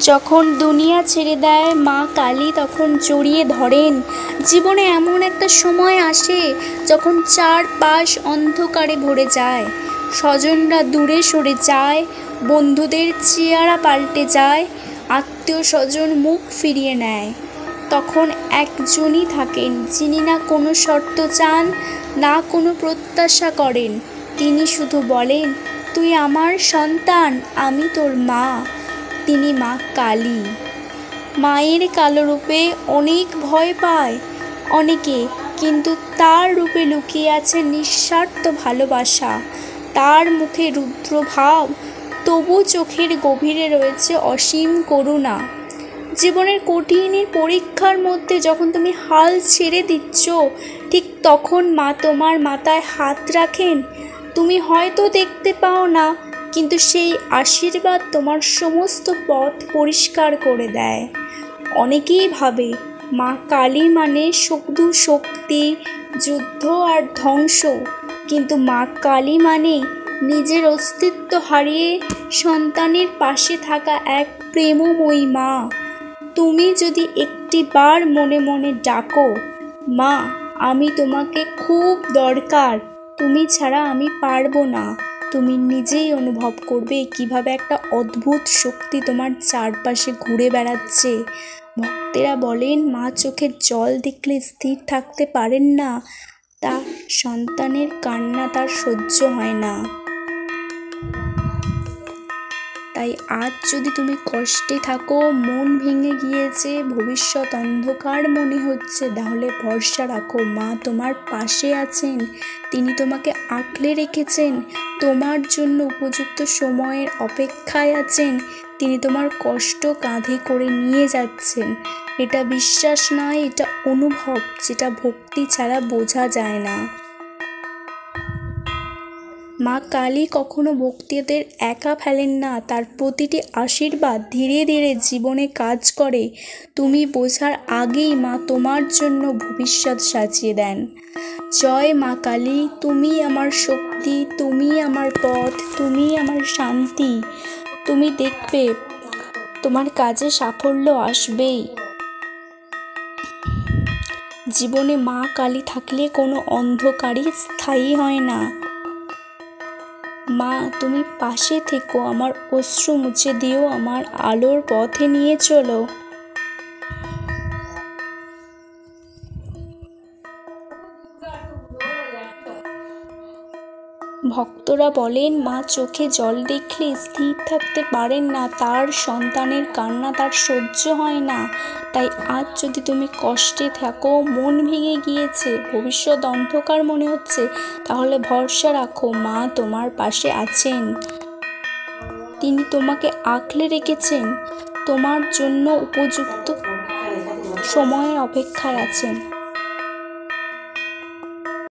যখন দুনিয়া ছেড়ে দেয় মা কালী তখন জড়িয়ে ধরেন। জীবনে এমন একটা সময় আসে যখন চারপাশ অন্ধকারে ভরে যায়, স্বজনরা দূরে সরে যায়, বন্ধুদের চেহারা পাল্টে যায়, আত্মীয় স্বজন মুখ ফিরিয়ে নেয়। তখন একজনই থাকেন যিনি না কোনো শর্ত চান, না কোনো প্রত্যাশা করেন। তিনি শুধু বলেন, তুই আমার সন্তান, আমি তোর মা। তিনি মা কালী। মায়ের কালো রূপে অনেক ভয় পায় অনেকে, কিন্তু তার রূপে লুকিয়ে আছে নিঃস্বার্থ ভালোবাসা। তার মুখে রুদ্র ভাব, তবু চোখের গভীরে রয়েছে অসীম করুণা। জীবনের কঠিন পরীক্ষার মধ্যে যখন তুমি হাল ছেড়ে দিচ্ছ, ঠিক তখন মা তোমার মাথায় হাত রাখেন। তুমি হয়তো দেখতে পাও না, কিন্তু সেই আশীর্বাদ তোমার সমস্ত পথ পরিষ্কার করে দেয়। অনেকেই ভাবে মা কালী মানে শুধু শক্তি, যুদ্ধ আর ধ্বংস, কিন্তু মা কালী মানে নিজের অস্তিত্ব হারিয়ে সন্তানের পাশে থাকা এক প্রেমময়ী মা। তুমি যদি একটিবার মনে মনে ডাকো, মা আমি তোমাকে খুব দরকার, তুমি ছাড়া আমি পারবো না, তুমি নিজেই অনুভব করবে কিভাবে একটা অদ্ভুত শক্তি তোমার চারপাশে ঘুরে বেড়াচ্ছে। ভক্তেরা বলেন মা চোখের জল দেখলে স্থির থাকতে পারেন না, তার সন্তানের কান্না তার সহ্য হয় না। তাই আজ যদি তুমি কষ্টে থাকো, মন ভেঙে গিয়েছে, ভবিষ্যৎ অন্ধকার মনে হচ্ছে, তাহলে ভরসা রাখো মা তোমার পাশে আছেন। তিনি তোমাকে আঁকলে রেখেছেন, তোমার জন্য উপযুক্ত সময়ের অপেক্ষায় আছেন। তিনি তোমার কষ্ট কাঁধে করে নিয়ে যাচ্ছেন। এটা বিশ্বাস নয়, এটা অনুভব, যেটা ভক্তি ছাড়া বোঝা যায় না। মা কালী কখনো ভক্তদের একা ফেলেন না, তার প্রতিটি আশীর্বাদ ধীরে ধীরে জীবনে কাজ করে। তুমি বোঝার আগেই মা তোমার জন্য ভবিষ্যৎ সাজিয়ে দেন। জয় মা কালী, তুমি আমার শক্তি, তুমি আমার পথ, তুমি আমার শান্তি। তুমি দেখবে তোমার কাজে সাফল্য আসবেই। জীবনে মা কালী থাকলে কোনো অন্ধকারই স্থায়ী হয় না। মা তুমি পাশে থেকো, আমার অশ্রু মুছে দিও, আমার আলোর পথে নিয়ে চলো। ভক্তরা বলেন মা চোখে জল দেখলে স্থির থাকতে পারেন না, তার সন্তানের কান্না তার সহ্য হয় না। তাই আজ যদি তুমি কষ্টে থাকো, মন ভেঙে গিয়েছে, ভবিষ্যৎ অন্ধকার মনে হচ্ছে, তাহলে ভরসা রাখো মা তোমার পাশে আছেন। তিনি তোমাকে আঁকলে রেখেছেন, তোমার জন্য উপযুক্ত সময়ের অপেক্ষায় আছেন।